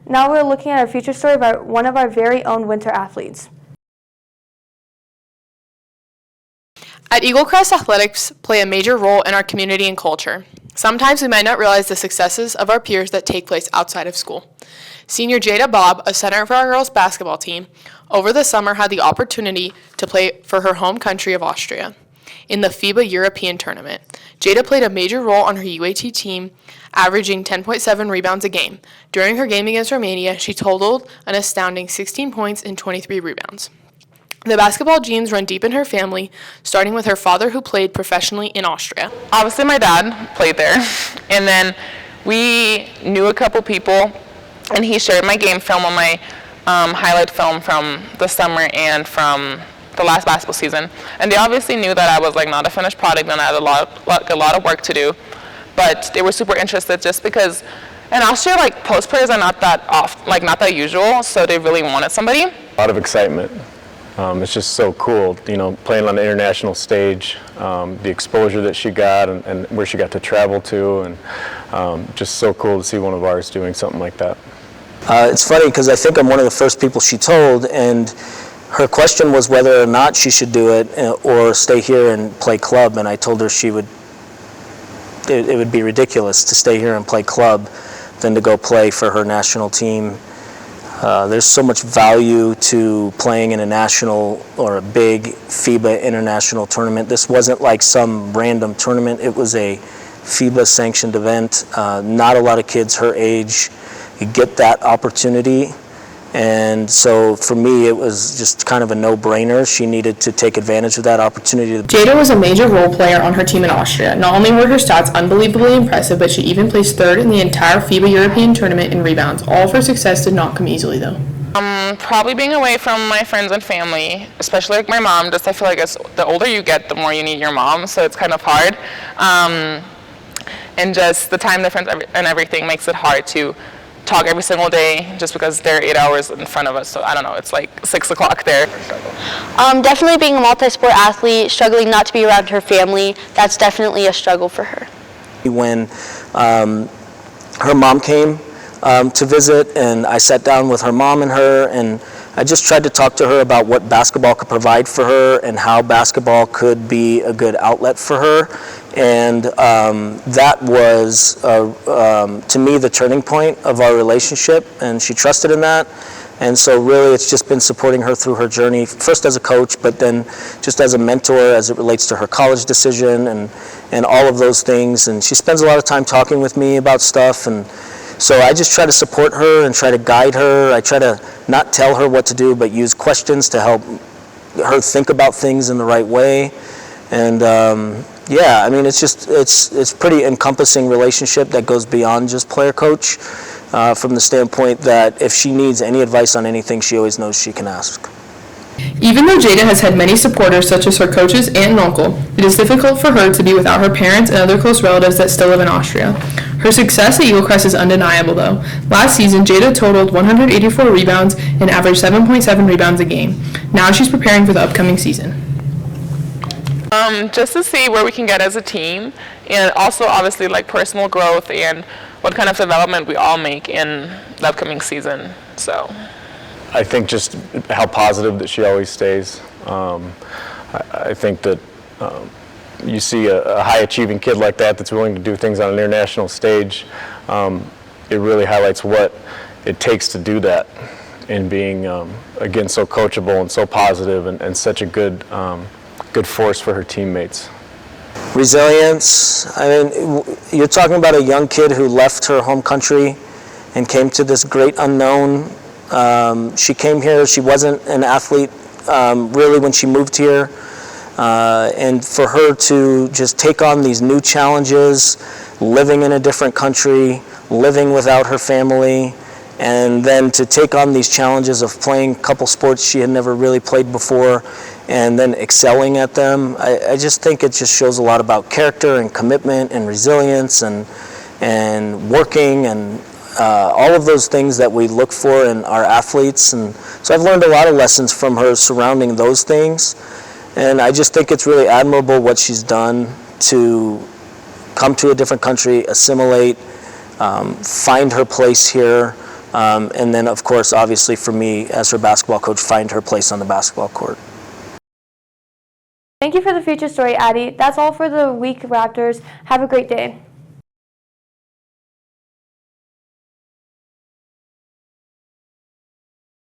Now we're looking at a feature story about one of our very own winter athletes. At Eaglecrest, athletics play a major role in our community and culture. Sometimes we might not realize the successes of our peers that take place outside of school. Senior Jada Bobb, a center for our girls' basketball team, over the summer had the opportunity to play for her home country of Austria in the FIBA European Tournament. Jada played a major role on her UAT team, averaging 10.7 rebounds a game. During her game against Romania, she totaled an astounding 16 points and 23 rebounds. The basketball genes run deep in her family, starting with her father, who played professionally in Austria. Obviously, my dad played there, and then we knew a couple people, and he shared my game film on my highlight film from the summer and from the last basketball season. And they obviously knew that I was not a finished product and I had a lot of work to do, but they were super interested just because in Austria, post players are not that not that usual, so they really wanted somebody. A lot of excitement. It's just so cool, playing on the international stage, the exposure that she got and where she got to travel to, and just so cool to see one of ours doing something like that. It's funny because I think I'm one of the first people she told, and her question was whether or not she should do it or stay here and play club, and I told her it would be ridiculous to stay here and play club than to go play for her national team. There's so much value to playing in a national or a big FIBA international tournament. This wasn't like some random tournament. It was a FIBA-sanctioned event. Not a lot of kids her age get that opportunity. And so for me, it was just kind of a no-brainer. She needed to take advantage of that opportunity. Jada was a major role player on her team in Austria. Not only were her stats unbelievably impressive, but she even placed third in the entire FIBA European Tournament in rebounds. All of her success did not come easily, though. Probably being away from my friends and family, especially my mom. Just I feel like the older you get, the more you need your mom, so it's kind of hard. And just the time difference and everything makes it hard to talk every single day just because they're 8 hours in front of us. So I don't know, it's 6 o'clock there. Definitely being a multi-sport athlete, struggling not to be around her family, that's definitely a struggle for her. When her mom came to visit, and I sat down with her mom and her, and I just tried to talk to her about what basketball could provide for her and how basketball could be a good outlet for her. And that was, to me, the turning point of our relationship, and she trusted in that. And so really it's just been supporting her through her journey, first as a coach, but then just as a mentor as it relates to her college decision and all of those things. And she spends a lot of time talking with me about stuff, and so I just try to support her and try to guide her. I try to not tell her what to do, but use questions to help her think about things in the right way. And yeah, I mean, it's pretty encompassing relationship that goes beyond just player-coach, from the standpoint that if she needs any advice on anything, she always knows she can ask. Even though Jada has had many supporters such as her coaches and an uncle, it is difficult for her to be without her parents and other close relatives that still live in Austria. Her success at Eaglecrest is undeniable, though. Last season, Jada totaled 184 rebounds and averaged 7.7 rebounds a game. Now she's preparing for the upcoming season. Just to see where we can get as a team, and also obviously personal growth and what kind of development we all make in the upcoming season. So I think just how positive that she always stays. I think that you see a high-achieving kid like that that's willing to do things on an international stage. It really highlights what it takes to do that, and being, again, so coachable and so positive and such a good force for her teammates. Resilience. I mean, you're talking about a young kid who left her home country and came to this great unknown. She came here, she wasn't an athlete really when she moved here. And for her to just take on these new challenges, living in a different country, living without her family, and then to take on these challenges of playing a couple sports she had never really played before, and then excelling at them, I just think it just shows a lot about character and commitment and resilience and working and all of those things that we look for in our athletes. And so I've learned a lot of lessons from her surrounding those things. And I just think it's really admirable what she's done to come to a different country, assimilate, find her place here, And then, of course, obviously for me, as her basketball coach, find her place on the basketball court. Thank you for the future story, Addie. That's all for the week, Raptors. Have a great day.